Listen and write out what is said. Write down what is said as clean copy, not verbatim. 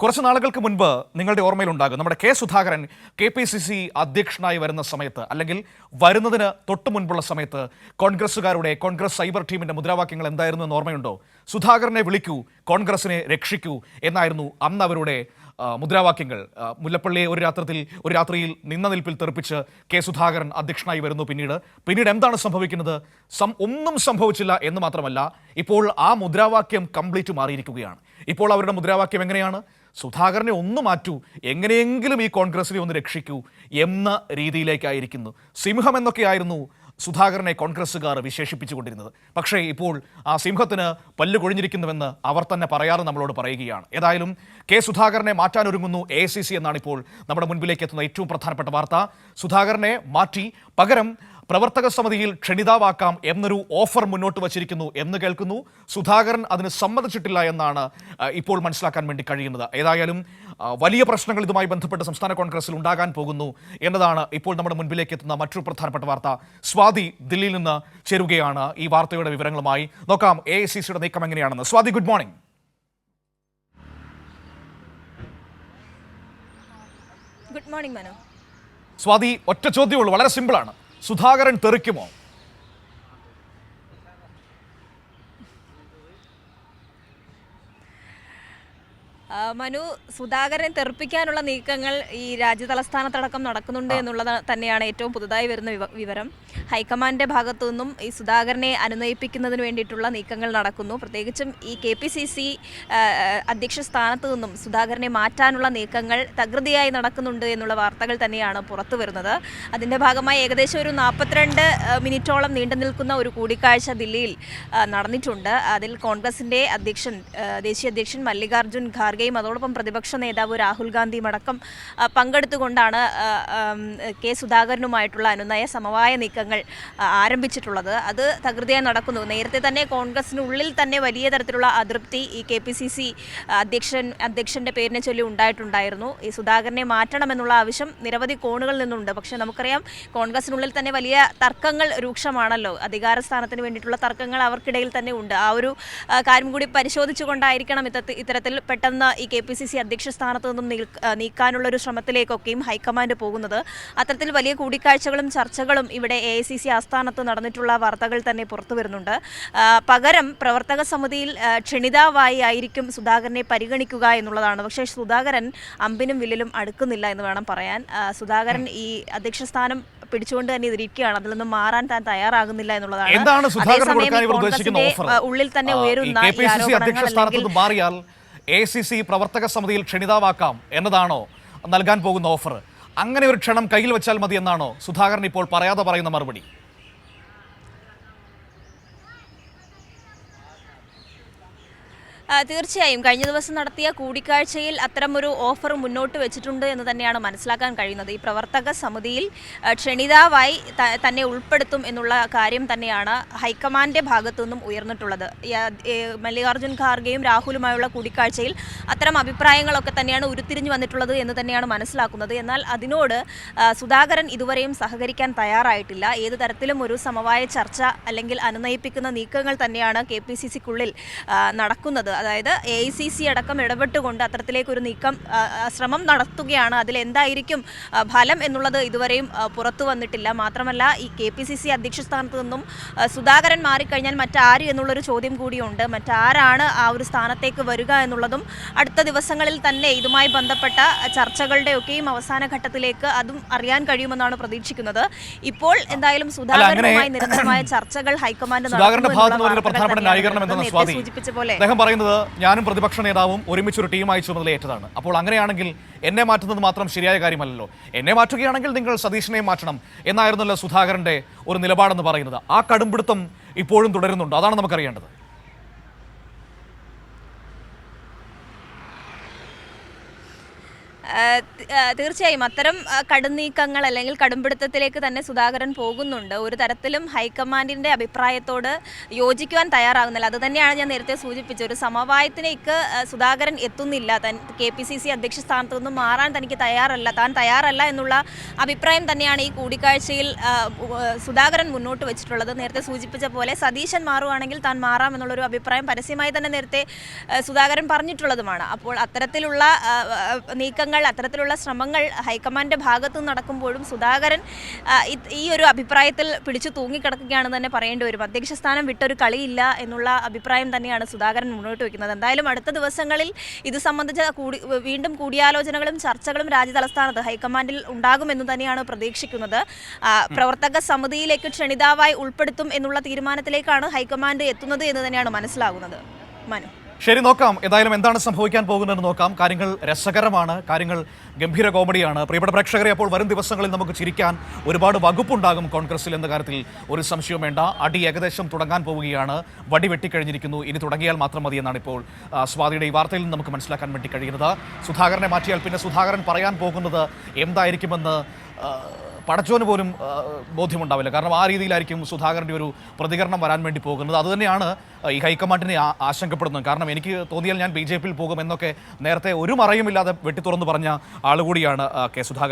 കുറച്ച് നാളുകൾക്ക് മുൻപ് നിങ്ങളുടെ ഓർമ്മയിലുണ്ടാകും നമ്മുടെ കെ സുധാകരൻ KPCC അധ്യക്ഷനായി വരുന്ന സമയത്ത് അല്ലെങ്കിൽ വരുന്നതിന് തൊട്ട് മുൻപുള്ള സമയത്ത് കോൺഗ്രസ് സൈബർ ടീമിന്റെ മുദ്രാവാക്യങ്ങൾ എന്തായിരുന്നു എന്ന് ഓർമ്മയുണ്ടോ? സുധാകരനെ വിളിക്കൂ, കോൺഗ്രസിനെ രക്ഷിക്കൂ എന്നായിരുന്നു അന്ന് അവരുടെ മുദ്രാവാക്യങ്ങൾ. മുല്ലപ്പള്ളിയെ ഒരു രാത്രിയിൽ നിന്ന നിൽപ്പിൽ തെറിപ്പിച്ച് കെ സുധാകരൻ അധ്യക്ഷനായി വരുന്നു. പിന്നീട് എന്താണ് സംഭവിക്കുന്നത്? ഒന്നും സംഭവിച്ചില്ല എന്ന് മാത്രമല്ല, ഇപ്പോൾ ആ മുദ്രാവാക്യം കംപ്ലീറ്റ് മാറിയിരിക്കുകയാണ്. ഇപ്പോൾ അവരുടെ മുദ്രാവാക്യം എങ്ങനെയാണ്? സുധാകരനെ ഒന്ന് മാറ്റൂ, എങ്ങനെയെങ്കിലും ഈ കോൺഗ്രസിനെ ഒന്ന് രക്ഷിക്കൂ എന്ന രീതിയിലേക്കായിരിക്കുന്നു. സിംഹം എന്നൊക്കെയായിരുന്നു സുധാകരനെ കോൺഗ്രസ്സുകാർ വിശേഷിപ്പിച്ചുകൊണ്ടിരുന്നത്. പക്ഷേ ഇപ്പോൾ ആ സിംഹത്തിന് പല്ല് കൊഴിഞ്ഞിരിക്കുന്നുവെന്ന് അവർ തന്നെ പറയാറ് നമ്മളോട് പറയുകയാണ്. ഏതായാലും കെ സുധാകരനെ മാറ്റാനൊരുങ്ങുന്നു AICC എന്നാണ് ഇപ്പോൾ നമ്മുടെ മുൻപിലേക്ക് എത്തുന്ന ഏറ്റവും പ്രധാനപ്പെട്ട വാർത്ത. സുധാകരനെ മാറ്റി പകരം പ്രവർത്തക സമിതിയിൽ ക്ഷണിതാവാക്കാം എന്നൊരു ഓഫർ മുന്നോട്ട് വച്ചിരിക്കുന്നു എന്ന് കേൾക്കുന്നു. സുധാകരൻ അതിന് സമ്മതിച്ചിട്ടില്ല എന്നാണ് ഇപ്പോൾ മനസ്സിലാക്കാൻ വേണ്ടി കഴിയുന്നത്. ഏതായാലും വലിയ പ്രശ്നങ്ങൾ ഇതുമായി ബന്ധപ്പെട്ട് സംസ്ഥാന കോൺഗ്രസിൽ ഉണ്ടാകാൻ പോകുന്നു എന്നതാണ് ഇപ്പോൾ നമ്മുടെ മുൻപിലേക്ക് എത്തുന്ന മറ്റൊരു പ്രധാനപ്പെട്ട വാർത്ത. സ്വാതി ദില്ലിയിൽ നിന്ന് ചേരുകയാണ് ഈ വാർത്തയുടെ വിവരങ്ങളുമായി. നോക്കാം AICCയുടെ നീക്കം എങ്ങനെയാണെന്ന്. Swathi, good morning. Good morning Manu. Swathi, ഒറ്റ ചോദ്യമുള്ളൂ, വളരെ സിമ്പിളാണ്. സുധാകരൻ തെറിക്കുമോ? മനു, സുധാകരൻ തെറിപ്പിക്കാനുള്ള നീക്കങ്ങൾ ഈ രാജ്യതലസ്ഥാനത്തടക്കം നടക്കുന്നുണ്ട് എന്നുള്ളത് തന്നെയാണ് ഏറ്റവും പുതുതായി വരുന്ന വിവരം. ഹൈക്കമാൻഡിന്റെ ഭാഗത്തു നിന്നും ഈ സുധാകരനെ അനുനയിപ്പിക്കുന്നതിന് വേണ്ടിയിട്ടുള്ള നീക്കങ്ങൾ നടക്കുന്നു. പ്രത്യേകിച്ചും ഈ KPCC അധ്യക്ഷ സ്ഥാനത്ത് നിന്നും സുധാകരനെ മാറ്റാനുള്ള നീക്കങ്ങൾ തകൃതിയായി നടക്കുന്നുണ്ട് എന്നുള്ള വാർത്തകൾ തന്നെയാണ് പുറത്തു വരുന്നത്. അതിൻ്റെ ഭാഗമായി ഏകദേശം ഒരു 42 മിനിറ്റോളം നീണ്ടു നിൽക്കുന്ന ഒരു കൂടിക്കാഴ്ച ദില്ലിയിൽ നടന്നിട്ടുണ്ട്. അതിൽ കോൺഗ്രസിൻ്റെ ദേശീയ അധ്യക്ഷൻ മല്ലികാർജ്ജുൻ ഖാർഗെയും അതോടൊപ്പം പ്രതിപക്ഷ നേതാവ് രാഹുൽ ഗാന്ധിയും അടക്കം പങ്കെടുത്തുകൊണ്ടാണ് കെ സുധാകരനുമായിട്ടുള്ള അനുനയ സമവായ നീക്കങ്ങൾ ആരംഭിച്ചിട്ടുള്ളത്. അത് തകൃതിയായി നടക്കുന്നു. നേരത്തെ തന്നെ കോൺഗ്രസിനുള്ളിൽ തന്നെ വലിയ തരത്തിലുള്ള അതൃപ്തി ഈ KPCC അധ്യക്ഷൻ്റെ പേരിനെ ചൊല്ലി ഉണ്ടായിട്ടുണ്ടായിരുന്നു. ഈ സുധാകരനെ മാറ്റണമെന്നുള്ള ആവശ്യം നിരവധി കോണുകളിൽ നിന്നുണ്ട്. പക്ഷേ നമുക്കറിയാം, കോൺഗ്രസിനുള്ളിൽ തന്നെ വലിയ തർക്കങ്ങൾ രൂക്ഷമാണല്ലോ. അധികാര സ്ഥാനത്തിന് വേണ്ടിയിട്ടുള്ള തർക്കങ്ങൾ അവർക്കിടയിൽ തന്നെ ഉണ്ട്. ആ ഒരു കാര്യം കൂടി പരിശോധിച്ചുകൊണ്ടായിരിക്കണം ഇത്തരത്തിൽ പെട്ടെന്ന് ഈ KPCC അധ്യക്ഷ സ്ഥാനത്ത് നിന്നും നീക്കാനുള്ള ഒരു ശ്രമത്തിലേക്കൊക്കെയും ഹൈക്കമാൻഡ് പോകുന്നത്. അത്തരത്തിൽ വലിയ കൂടിക്കാഴ്ചകളും ചർച്ചകളും ഇവിടെ AICC ആസ്ഥാനത്ത് നടന്നിട്ടുള്ള വാർത്തകൾ തന്നെ പുറത്തു വരുന്നുണ്ട്. പകരം പ്രവർത്തക സമിതിയിൽ ക്ഷണിതാവായി ആയിരിക്കും സുധാകരനെ പരിഗണിക്കുക എന്നുള്ളതാണ്. പക്ഷേ സുധാകരൻ അമ്പിനും വില്ലിലും അടുക്കുന്നില്ല എന്ന് വേണം പറയാൻ. സുധാകരൻ ഈ അധ്യക്ഷ സ്ഥാനം പിടിച്ചുകൊണ്ട് തന്നെ ഇരിക്കുകയാണ്. അതിൽ നിന്നും മാറാൻ താൻ തയ്യാറാകുന്നില്ല എന്നുള്ളതാണ്. ഉള്ളിൽ തന്നെ ഉയരുന്ന AICC പ്രവർത്തക സമിതിയിൽ ക്ഷണിതാവാക്കാം എന്നതാണോ നൽകാൻ പോകുന്ന ഓഫർ? അങ്ങനെ ഒരു ക്ഷണം കയ്യിൽ വെച്ചാൽ മതി എന്നാണോ സുധാകരൻ ഇപ്പോൾ പറയാതെ പറയുന്ന മറുപടി? തീർച്ചയായും കഴിഞ്ഞ ദിവസം നടത്തിയ കൂടിക്കാഴ്ചയിൽ അത്തരമൊരു ഓഫർ മുന്നോട്ട് വെച്ചിട്ടുണ്ട് എന്ന് തന്നെയാണ് മനസ്സിലാക്കാൻ കഴിയുന്നത്. ഈ പ്രവർത്തക സമിതിയിൽ ക്ഷണിതാവായി തന്നെ ഉൾപ്പെടുത്തും എന്നുള്ള കാര്യം തന്നെയാണ് ഹൈക്കമാൻഡിന്റെ ഭാഗത്തു നിന്നും ഉയർന്നിട്ടുള്ളത്. മല്ലികാർജ്ജുൻ ഖാർഗെയും രാഹുലുമായുള്ള കൂടിക്കാഴ്ചയിൽ അത്തരം അഭിപ്രായങ്ങളൊക്കെ തന്നെയാണ് ഉരുത്തിരിഞ്ഞു വന്നിട്ടുള്ളത് എന്ന് തന്നെയാണ് മനസ്സിലാക്കുന്നത്. എന്നാൽ അതിനോട് സുധാകരൻ ഇതുവരെയും സഹകരിക്കാൻ തയ്യാറായിട്ടില്ല. ഏത് തരത്തിലും ഒരു സമവായ ചർച്ച അല്ലെങ്കിൽ അനുനയിപ്പിക്കുന്ന നീക്കങ്ങൾ തന്നെയാണ് KPCCക്കുള്ളിൽ നടക്കുന്നത്. അതായത് AICC അടക്കം ഇടപെട്ടുകൊണ്ട് അത്തരത്തിലേക്കൊരു ശ്രമം നടത്തുകയാണ്. അതിലെന്തായിരിക്കും ഫലം എന്നുള്ളത് ഇതുവരെയും പുറത്തു വന്നിട്ടില്ല. മാത്രമല്ല, ഈ KPCC അധ്യക്ഷ സ്ഥാനത്ത് നിന്നും സുധാകരൻ മാറിക്കഴിഞ്ഞാൽ മറ്റാര് എന്നുള്ളൊരു ചോദ്യം കൂടിയുണ്ട്. മറ്റാരാണ് ആ ഒരു സ്ഥാനത്തേക്ക് വരിക എന്നുള്ളതും അടുത്ത ദിവസങ്ങളിൽ തന്നെ ഇതുമായി ബന്ധപ്പെട്ട ചർച്ചകളുടെയൊക്കെയും അവസാന ഘട്ടത്തിലേക്ക് അതും അറിയാൻ കഴിയുമെന്നാണ് പ്രതീക്ഷിക്കുന്നത്. ഇപ്പോൾ എന്തായാലും സുധാകരനുമായി നിരന്തരമായ ചർച്ചകൾ ഹൈക്കമാൻഡ് സൂചിപ്പിച്ച പോലെ ഞാനും പ്രതിപക്ഷ നേതാവും ഒരുമിച്ചൊരു ടീമായി ചുമതലയേറ്റതാണ്. അപ്പോൾ അങ്ങനെയാണെങ്കിൽ എന്നെ മാറ്റുന്നത് മാത്രം ശരിയായ കാര്യമല്ലല്ലോ. എന്നെ മാറ്റുകയാണെങ്കിൽ നിങ്ങൾ സതീഷിനെയും മാറ്റണം എന്നായിരുന്നല്ലോ സുധാകരന്റെ ഒരു നിലപാടെന്ന് പറയുന്നത്. ആ കടുംപിടുത്തം ഇപ്പോഴും തുടരുന്നുണ്ട്. അതാണ് നമുക്കറിയേണ്ടത്. തീർച്ചയായും അത്തരം കടുംനീക്കങ്ങൾ അല്ലെങ്കിൽ കടുംപിടുത്തത്തിലേക്ക് തന്നെ സുധാകരൻ പോകുന്നുണ്ട്. ഒരു തരത്തിലും ഹൈക്കമാൻഡിൻ്റെ അഭിപ്രായത്തോട് യോജിക്കുവാൻ തയ്യാറാകുന്നില്ല. അത് തന്നെയാണ് ഞാൻ നേരത്തെ സൂചിപ്പിച്ചത്. ഒരു സമവായത്തിലേക്ക് സുധാകരൻ എത്തുന്നില്ല. KPCC അധ്യക്ഷ സ്ഥാനത്തു നിന്നും മാറാൻ താൻ തയ്യാറല്ല എന്നുള്ള അഭിപ്രായം തന്നെയാണ് ഈ കൂടിക്കാഴ്ചയിൽ സുധാകരൻ മുന്നോട്ട് വെച്ചിട്ടുള്ളത്. നേരത്തെ സൂചിപ്പിച്ച പോലെ സതീശൻ മാറുകയാണെങ്കിൽ താൻ മാറാം എന്നുള്ളൊരു അഭിപ്രായം പരസ്യമായി തന്നെ നേരത്തെ സുധാകരൻ പറഞ്ഞിട്ടുള്ളതുമാണ്. അപ്പോൾ അത്തരത്തിലുള്ള നീക്കങ്ങൾ, അത്തരത്തിലുള്ള ശ്രമങ്ങൾ ഹൈക്കമാൻഡിൻ്റെ ഭാഗത്തു നിന്ന് നടക്കുമ്പോഴും സുധാകരൻ ഈ ഒരു അഭിപ്രായത്തിൽ പിടിച്ചു തൂങ്ങിക്കിടക്കുകയാണെന്ന് തന്നെ പറയേണ്ടി വരും. അധ്യക്ഷ സ്ഥാനം വിട്ടൊരു കളിയില്ല എന്നുള്ള അഭിപ്രായം തന്നെയാണ് സുധാകരൻ മുന്നോട്ട് വയ്ക്കുന്നത്. എന്തായാലും അടുത്ത ദിവസങ്ങളിൽ ഇത് സംബന്ധിച്ച വീണ്ടും കൂടിയാലോചനകളും ചർച്ചകളും രാജ്യതലസ്ഥാനത്ത് ഹൈക്കമാൻഡിൽ ഉണ്ടാകുമെന്ന് തന്നെയാണ് പ്രതീക്ഷിക്കുന്നത്. പ്രവർത്തക സമിതിയിലേക്ക് ക്ഷണിതാവായി ഉൾപ്പെടുത്തും എന്നുള്ള തീരുമാനത്തിലേക്കാണ് ഹൈക്കമാൻഡ് എത്തുന്നത് എന്ന് തന്നെയാണ് മനസ്സിലാകുന്നത്. മനു, ശരി, നോക്കാം ഏതായാലും എന്താണ് സംഭവിക്കാൻ പോകുന്നതെന്ന് നോക്കാം. കാര്യങ്ങൾ രസകരമാണ്, കാര്യങ്ങൾ ഗംഭീര കോമഡിയാണ്. പ്രിയപ്പെട്ട പ്രേക്ഷകരെ, അപ്പോൾ വരും ദിവസങ്ങളിൽ നമുക്ക് ചിരിക്കാൻ ഒരുപാട് വകുപ്പുണ്ടാകും കോൺഗ്രസിൽ എന്ന കാര്യത്തിൽ ഒരു സംശയവും വേണ്ട. അടി ഏകദേശം തുടങ്ങാൻ പോവുകയാണ്, വടി വെട്ടിക്കഴിഞ്ഞിരിക്കുന്നു, ഇനി തുടങ്ങിയാൽ മാത്രം മതി എന്നാണ് ഇപ്പോൾ സ്വാതിയുടെ ഈ വാർത്തയിൽ നിന്ന് നമുക്ക് മനസ്സിലാക്കാൻ വേണ്ടി കഴിയുന്നത്. സുധാകരനെ മാറ്റിയാൽ പിന്നെ സുധാകരൻ പറയാൻ പോകുന്നത് എന്തായിരിക്കുമെന്ന് പടച്ചോന് പോലും ബോധ്യമുണ്ടാവില്ല. കാരണം ആ രീതിയിലായിരിക്കും സുധാകരൻ്റെ ഒരു പ്രതികരണം വരാൻ വേണ്ടി പോകുന്നത്. അതുതന്നെയാണ് ഈ ഹൈക്കമാൻഡിനെ ആശങ്കപ്പെടുന്നത്. കാരണം എനിക്ക് തോന്നിയാൽ ഞാൻ BJP-യിൽ പോകുമെന്നൊക്കെ നേരത്തെ ഒരു മറയുമില്ലാതെ വെട്ടിത്തുറന്ന് പറഞ്ഞ ആളുകൂടിയാണ് കെ സുധാകരൻ.